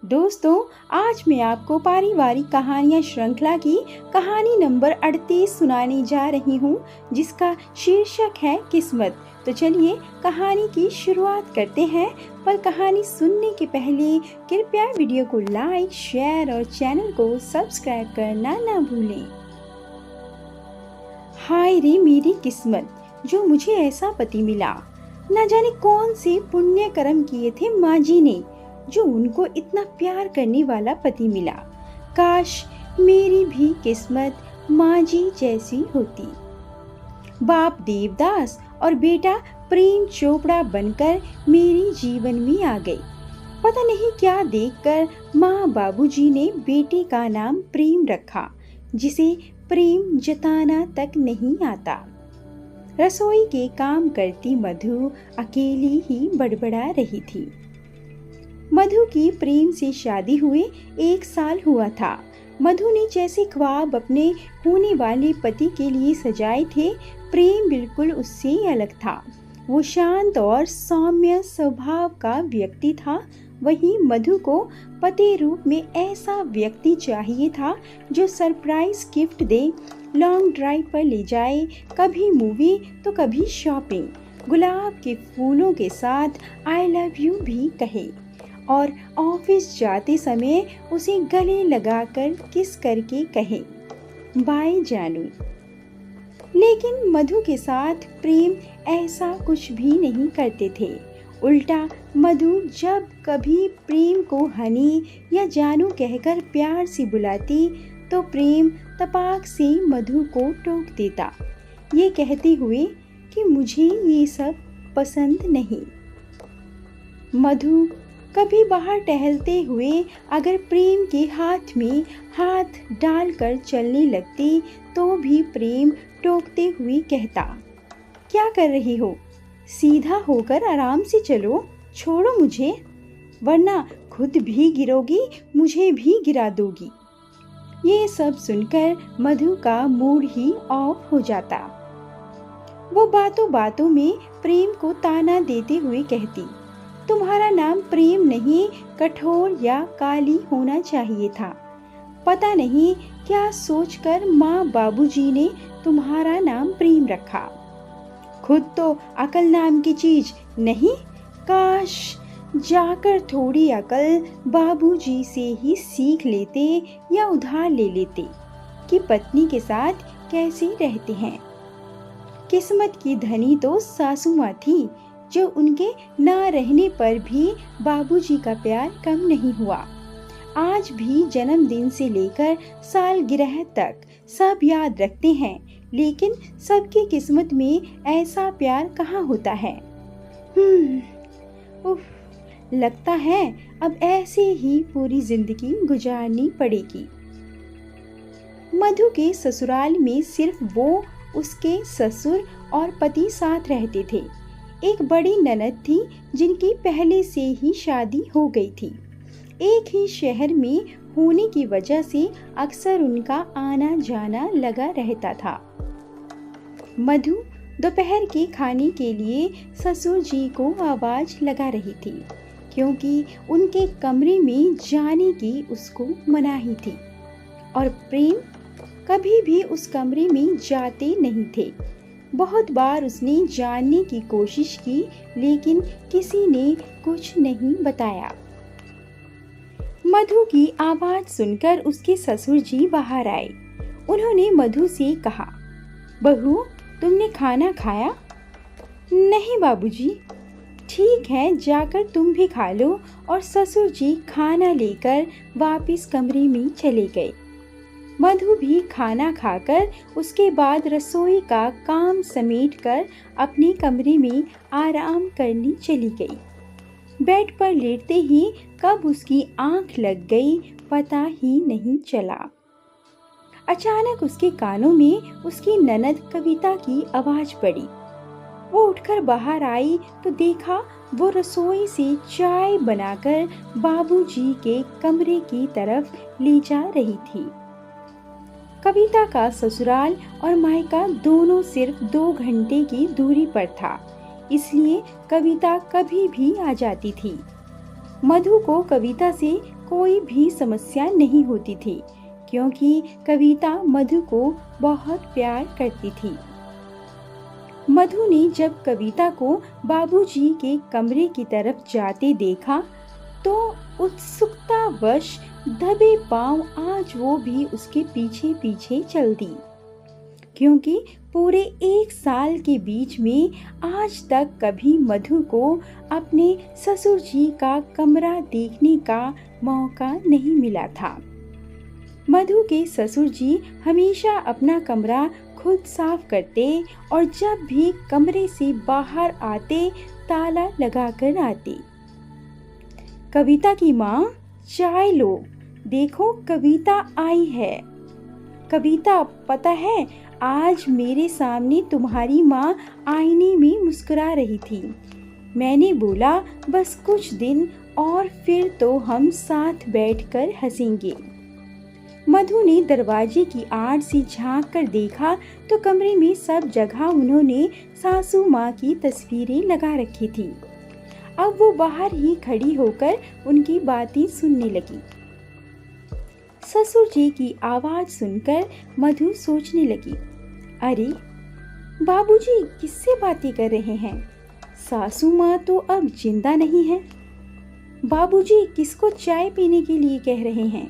दोस्तों, आज मैं आपको पारिवारिक कहानियाँ श्रृंखला की कहानी नंबर 38 सुनाने जा रही हूँ, जिसका शीर्षक है किस्मत। तो चलिए कहानी की शुरुआत करते हैं। पर कहानी सुनने के पहले कृपया वीडियो को लाइक, शेयर और चैनल को सब्सक्राइब करना ना भूलें। हाय रे मेरी किस्मत, जो मुझे ऐसा पति मिला। न जाने कौन से पुण्य कर्म किए थे माँ जी ने, जो उनको इतना प्यार करने वाला पति मिला। काश मेरी भी किस्मत माँ जी जैसी होती। बाप देवदास और बेटा प्रेम चोपड़ा बनकर मेरे जीवन में आ गए। पता नहीं क्या देखकर माँ बाबूजी ने बेटे का नाम प्रेम रखा, जिसे प्रेम जताना तक नहीं आता। रसोई के काम करती मधु अकेली ही बड़बड़ा रही थी। मधु की प्रेम से शादी हुए 1 साल हुआ था। मधु ने जैसे ख्वाब अपने होने वाले पति के लिए सजाए थे, प्रेम बिल्कुल उससे अलग था। वो शांत और सौम्य स्वभाव का व्यक्ति था। वहीं मधु को पति रूप में ऐसा व्यक्ति चाहिए था जो सरप्राइज गिफ्ट दे, लॉन्ग ड्राइव पर ले जाए, कभी मूवी तो कभी शॉपिंग, गुलाब के फूलों के साथ आई लव यू भी कहे और ऑफिस जाते समय उसे गले लगाकर किस करके कहे, बाय जानू। लेकिन मधु के साथ प्रेम ऐसा कुछ भी नहीं करते थे। उल्टा मधु जब कभी प्रेम को हनी या जानू कहकर प्यार से बुलाती, तो प्रेम तपाक से मधु को टोक देता, ये कहते हुए कि मुझे ये सब पसंद नहीं। मधु कभी बाहर टहलते हुए अगर प्रेम के हाथ में हाथ डालकर चलने लगती, तो भी प्रेम टोकते हुए कहता, क्या कर रही हो? सीधा होकर आराम से चलो, छोड़ो मुझे, वरना खुद भी गिरोगी, मुझे भी गिरा दोगी। ये सब सुनकर मधु का मूड ही ऑफ हो जाता। वो बातों बातों में प्रेम को ताना देते हुए कहती, तुम्हारा नाम प्रेम नहीं, कठोर या काली होना चाहिए था। पता नहीं क्या सोचकर माँ बाबूजी ने तुम्हारा नाम प्रेम रखा। खुद तो अकल नाम की चीज नहीं। काश जाकर थोड़ी अकल बाबूजी से ही सीख लेते या उधार ले लेते कि पत्नी के साथ कैसे रहते हैं। किस्मत की धनी तो सासू माँ थी, जो उनके ना रहने पर भी बाबूजी का प्यार कम नहीं हुआ। आज भी जन्मदिन से लेकर सालगिरह तक सब याद रखते हैं, लेकिन सबकी किस्मत में ऐसा प्यार कहाँ होता है। उफ, लगता है अब ऐसे ही पूरी जिंदगी गुजारनी पड़ेगी। मधु के ससुराल में सिर्फ वो, उसके ससुर और पति साथ रहते थे। एक बड़ी ननद थी जिनकी पहले से ही शादी हो गई थी। एक ही शहर में होने की वजह से अक्सर उनका आना जाना लगा रहता था। मधु दोपहर के खाने के लिए ससुर जी को आवाज लगा रही थी, क्योंकि उनके कमरे में जाने की उसको मनाही थी और प्रेम कभी भी उस कमरे में जाते नहीं थे। बहुत बार उसने जानने की कोशिश की, लेकिन किसी ने कुछ नहीं बताया। मधु की आवाज सुनकर उसके ससुर जी बाहर आए। उन्होंने मधु से कहा, बहू तुमने खाना खाया? नहीं बाबूजी। ठीक है, जाकर तुम भी खा लो। और ससुर जी खाना लेकर वापस कमरे में चले गए। मधु भी खाना खाकर उसके बाद रसोई का काम समेटकर अपने कमरे में आराम करने चली गई। बेड पर लेटते ही कब उसकी आंख लग गई पता ही नहीं चला। अचानक उसके कानों में उसकी ननद कविता की आवाज पड़ी। वो उठकर बाहर आई तो देखा वो रसोई से चाय बनाकर बाबूजी के कमरे की तरफ ले जा रही थी। कविता का ससुराल और मायका दोनों सिर्फ 2 घंटे की दूरी पर था, इसलिए कविता कभी भी आ जाती थी। मधु को कविता से कोई भी समस्या नहीं होती थी, क्योंकि कविता मधु को बहुत प्यार करती थी। मधु ने जब कविता को बाबूजी के कमरे की तरफ जाते देखा तो उत्सुकतावश दबे पांव आज वो भी उसके पीछे पीछे चल दी, क्योंकि पूरे 1 साल के बीच में आज तक कभी मधु को अपने ससुर जी का कमरा देखने का मौका नहीं मिला था। मधु के ससुर जी हमेशा अपना कमरा खुद साफ करते और जब भी कमरे से बाहर आते ताला लगाकर आते। कविता की माँ, चाय लो, देखो कविता आई है। कविता, पता है आज मेरे सामने तुम्हारी माँ आईने में मुस्कुरा रही थी। मैंने बोला बस कुछ दिन और फिर तो हम साथ बैठकर हंसेंगे। मधु ने दरवाजे की आड़ से झांक कर देखा तो कमरे में सब जगह उन्होंने सासू माँ की तस्वीरें लगा रखी थी। अब वो बाहर ही खड़ी होकर उनकी बातें सुनने लगी। ससुर जी की आवाज सुनकर मधु सोचने लगी, अरे बाबूजी किससे बातें कर रहे हैं? सासू माँ तो अब जिंदा नहीं है। बाबूजी किसको चाय पीने के लिए कह रहे हैं?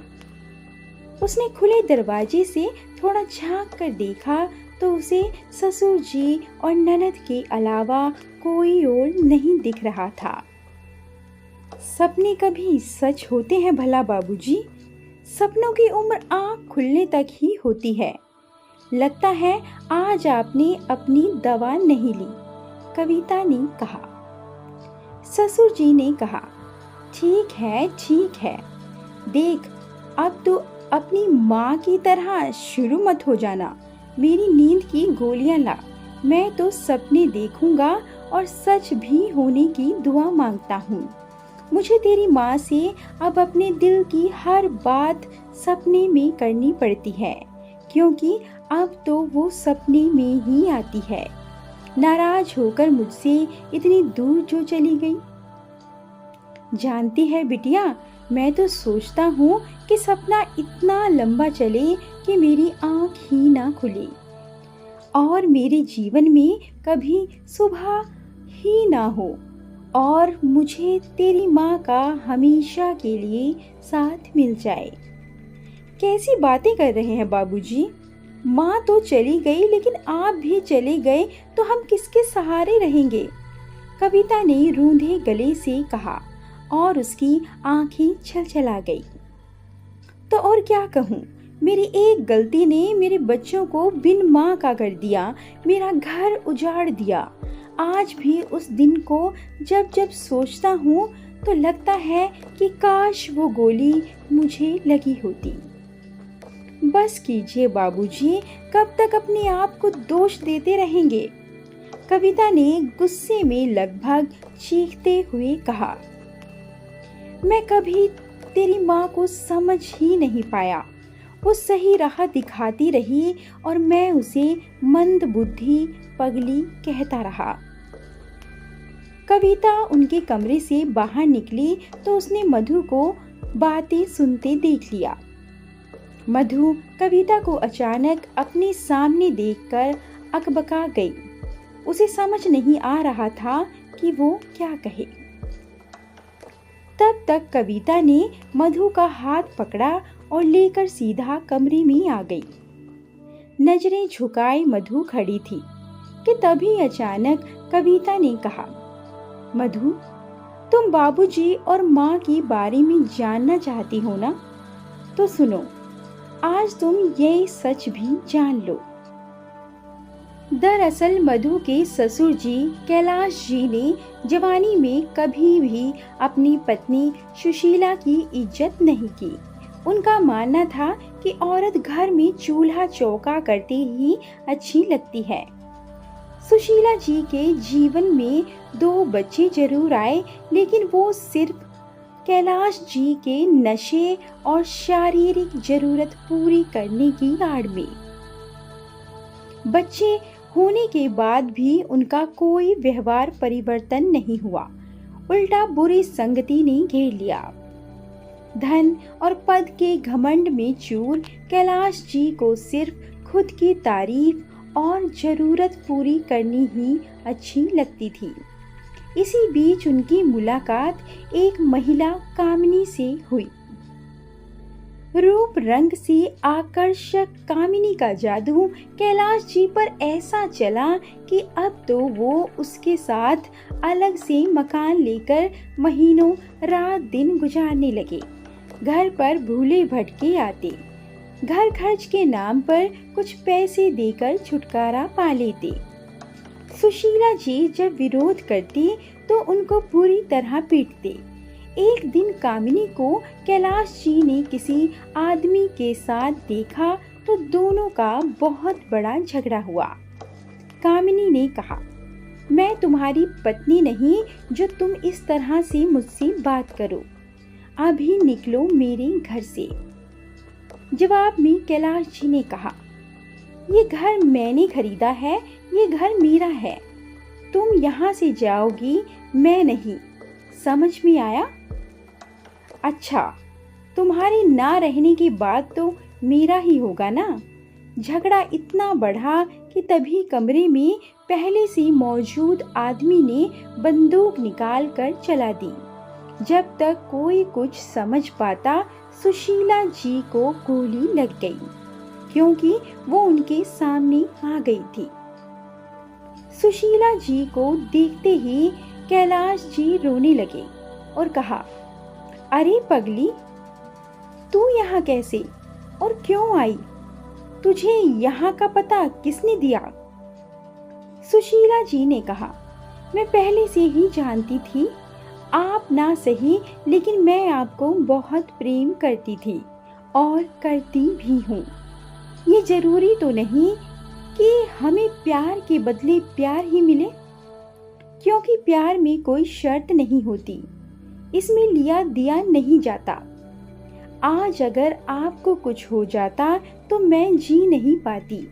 उसने खुले दरवाजे से थोड़ा झांक कर देखा तो उसे ससुर जी और ननद के अलावा कोई और नहीं दिख रहा था। सपने कभी सच होते हैं भला बाबूजी? सपनों की उम्र आँख खुलने तक ही होती है। लगता है आज आपने अपनी दवा नहीं ली, कविता ने कहा। ससुर जी ने कहा, ठीक है, देख अब तो अपनी माँ की तरह शुरू मत हो जाना। मेरी नींद की गोलियां ला, मैं तो सपने देखूंगा और सच भी होने की दुआ मांगता हूँ। मुझे तेरी माँ से अब अपने दिल की हर बात सपने में करनी पड़ती है, क्योंकि अब तो वो सपने में ही आती है। नाराज होकर मुझसे इतनी दूर जो चली गई। जानती है बिटिया, मैं तो सोचता हूँ कि सपना इतना लंबा चले कि मेरी आँख ही ना खुले और मेरे जीवन में कभी सुबह ही ना हो और मुझे तेरी माँ का हमेशा के लिए साथ मिल जाए। कैसी बातें कर रहे हैं बाबूजी? माँ तो चली गई, लेकिन आप भी चले गए तो हम किसके सहारे रहेंगे? कविता ने रूंधे गले से कहा और उसकी आंखें छलछला गई। तो और क्या कहूँ, मेरी एक गलती ने मेरे बच्चों को बिन माँ का कर दिया, मेरा घर उजाड़ दिया। आज भी उस दिन को जब जब सोचता हूँ तो लगता है कि काश वो गोली मुझे लगी होती। बस कीजिए बाबूजी, कब तक अपने आप को दोष देते रहेंगे? कविता ने गुस्से में लगभग चीखते हुए कहा। मैं कभी तेरी माँ को समझ ही नहीं पाया। वो सही राह दिखाती रही और मैं उसे मंद बुद्धि पगली कहता रहा। कविता उनके कमरे से बाहर निकली तो उसने मधु को बातें सुनते देख लिया। मधु कविता को अचानक अपने सामने देखकर अकबका गई। उसे समझ नहीं आ रहा था कि वो क्या कहे। तब तक कविता ने मधु का हाथ पकड़ा और लेकर सीधा कमरे में आ गई। नजरें झुकाए मधु खड़ी थी कि तभी अचानक कविता ने कहा, मधु, तुम बाबूजी और माँ के बारे में जानना चाहती हो ना? तो सुनो, आज तुम ये सच भी जान लो। दरअसल मधु के ससुर जी कैलाश जी ने जवानी में कभी भी अपनी पत्नी सुशीला की इज्जत नहीं की। उनका मानना था कि औरत घर में चूल्हा चौका करते ही अच्छी लगती है। सुशीला जी के जीवन में 2 बच्चे जरूर आए, लेकिन वो सिर्फ कैलाश जी के नशे और शारीरिक जरूरत पूरी करने की आड़ में। बच्चे होने के बाद भी उनका कोई व्यवहार परिवर्तन नहीं हुआ, उल्टा बुरी संगति ने घेर लिया। धन और पद के घमंड में चूर कैलाश जी को सिर्फ खुद की तारीफ और जरूरत पूरी करनी ही अच्छी लगती थी। इसी बीच उनकी मुलाकात एक महिला कामिनी से हुई। रूप रंग से आकर्षक कामिनी का जादू कैलाश जी पर ऐसा चला कि अब तो वो उसके साथ अलग से मकान लेकर महीनों रात दिन गुजारने लगे। घर पर भूले भटके आते, घर खर्च के नाम पर कुछ पैसे देकर छुटकारा पा लेते। सुशीला जी जब विरोध करती तो उनको पूरी तरह पीटते। एक दिन कामिनी को कैलाश जी ने किसी आदमी के साथ देखा तो दोनों का बहुत बड़ा झगड़ा हुआ। कामिनी ने कहा, मैं तुम्हारी पत्नी नहीं जो तुम इस तरह से मुझसे बात करो, अभी निकलो मेरे घर से। जवाब में कैलाश जी ने कहा, ये घर मैंने खरीदा है, ये घर मेरा है, तुम यहाँ से जाओगी, मैं नहीं। समझ में आया? अच्छा, तुम्हारे ना रहने की बात तो मेरा ही होगा ना। झगड़ा इतना बढ़ा कि तभी कमरे में पहले से मौजूद आदमी ने बंदूक निकाल कर चला दी। जब तक कोई कुछ समझ पाता, सुशीला जी को गोली लग गई, क्योंकि वो उनके सामने आ गई थी। सुशीला जी को देखते ही कैलाश जी रोने लगे और कहा, अरे पगली, तू यहाँ कैसे और क्यों आई? तुझे यहाँ का पता किसने दिया? सुशीला जी ने कहा, मैं पहले से ही जानती थी, आप ना सही लेकिन मैं आपको बहुत प्रेम करती थी और करती भी हूँ। ये जरूरी तो नहीं कि हमें प्यार के बदले प्यार ही मिले, क्योंकि प्यार में कोई शर्त नहीं होती, इसमें लिया दिया नहीं जाता। आज अगर आपको कुछ हो जाता तो मैं जी नहीं पाती।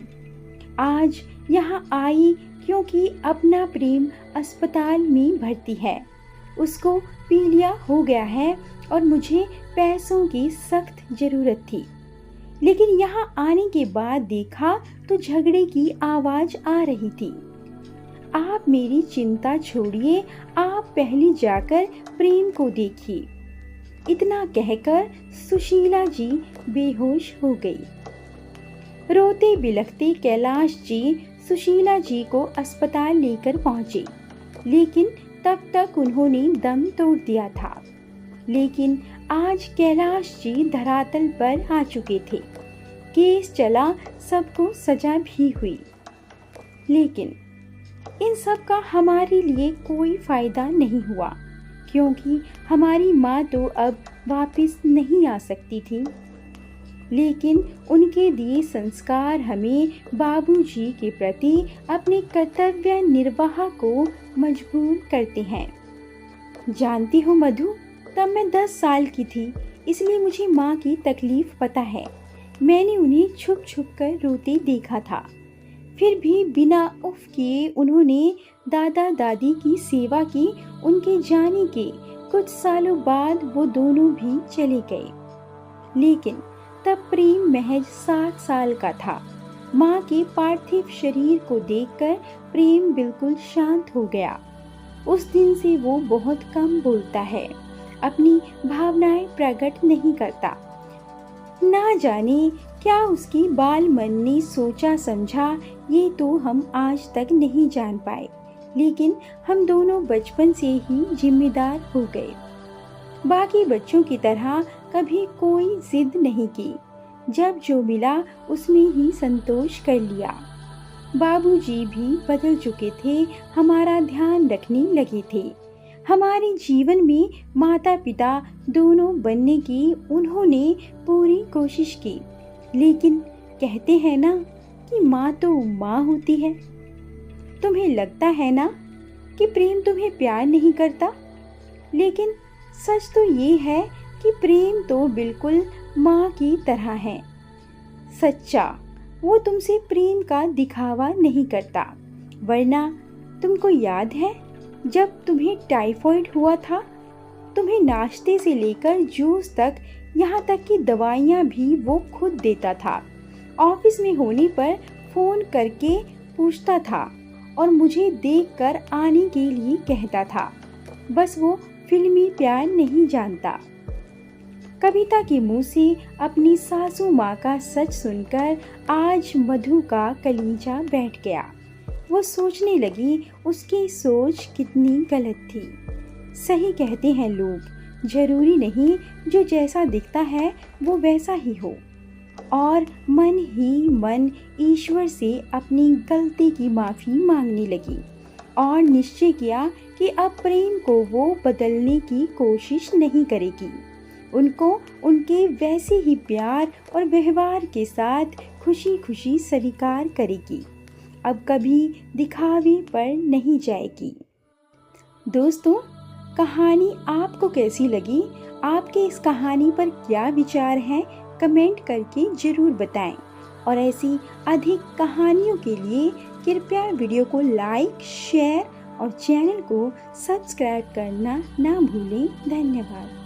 आज यहाँ आई क्योंकि अपना प्रेम अस्पताल में भर्ती है, उसको पीलिया हो गया है और मुझे पैसों की सख्त जरूरत थी। लेकिन यहाँ आने के बाद देखा तो झगड़े की आवाज आ रही थी। आप मेरी चिंता छोड़िए, आप पहले जाकर प्रेम को देखिए। इतना कहकर सुशीला जी बेहोश हो गई। रोते बिलखते कैलाश जी सुशीला जी को अस्पताल लेकर पहुंचे, लेकिन तब तक उन्होंने दम तोड़ दिया था। लेकिन आज कैलाश जी धरातल पर आ चुके थे। केस चला, सबको सजा भी हुई, लेकिन इन सब का हमारे लिए कोई फायदा नहीं हुआ, क्योंकि हमारी माँ तो अब वापस नहीं आ सकती थी। लेकिन उनके दिए संस्कार हमें बाबूजी के प्रति अपने कर्तव्य निर्वाह को मजबूर करते हैं। जानती हो मधु, तब मैं 10 साल की थी, इसलिए मुझे माँ की तकलीफ पता है। मैंने उन्हें छुप छुप कर रोते देखा था, फिर भी बिना उफ किए उन्होंने दादा दादी की सेवा की। उनके जाने के कुछ सालों बाद वो दोनों भी चले गए। लेकिन तब प्रेम महज 60 साल का था। माँ के पार्थिव शरीर को देखकर प्रेम बिल्कुल शांत हो गया। उस दिन से वो बहुत कम बोलता है, अपनी भावनाएं प्रकट नहीं करता। ना जाने क्या उसकी बाल मन ने सोचा समझा, ये तो हम आज तक नहीं जान पाए। लेकिन हम दोनों बचपन से ही जिम्मेदार हो गए। बाकी बच्चों की तरह कभी कोई जिद नहीं की, जब जो मिला उसमें ही संतोष कर लिया। बाबूजी भी बदल चुके थे, हमारा ध्यान रखने लगे थे। हमारे जीवन में माता पिता दोनों बनने की उन्होंने पूरी कोशिश की, लेकिन कहते हैं ना कि माँ तो माँ होती है। तुम्हें लगता है ना कि प्रेम तुम्हें प्यार नहीं करता, लेकिन सच तो ये है कि प्रेम तो बिल्कुल माँ की तरह है, सच्चा। वो तुमसे प्रेम का दिखावा नहीं करता। वरना तुमको याद है जब तुम्हें टाइफाइड हुआ था तुम्हें नाश्ते से लेकर जूस तक, यहाँ तक कि दवाइयाँ भी वो खुद देता था। ऑफिस में होने पर फ़ोन करके पूछता था और मुझे देखकर आने के लिए कहता था। बस वो फिल्मी प्यार नहीं जानता। कविता के मुंह से अपनी सासू माँ का सच सुनकर आज मधु का कलीजा बैठ गया। वो सोचने लगी उसकी सोच कितनी गलत थी। सही कहते हैं लोग, जरूरी नहीं जो जैसा दिखता है वो वैसा ही हो। और मन ही मन ईश्वर से अपनी गलती की माफ़ी मांगने लगी और निश्चय किया कि अब प्रेम को वो बदलने की कोशिश नहीं करेगी। उनको उनके वैसे ही प्यार और व्यवहार के साथ खुशी खुशी स्वीकार करेगी। अब कभी दिखावे पर नहीं जाएगी। दोस्तों, कहानी आपको कैसी लगी? आपके इस कहानी पर क्या विचार हैं? कमेंट करके ज़रूर बताएं। और ऐसी अधिक कहानियों के लिए कृपया वीडियो को लाइक, शेयर और चैनल को सब्सक्राइब करना ना भूलें। धन्यवाद।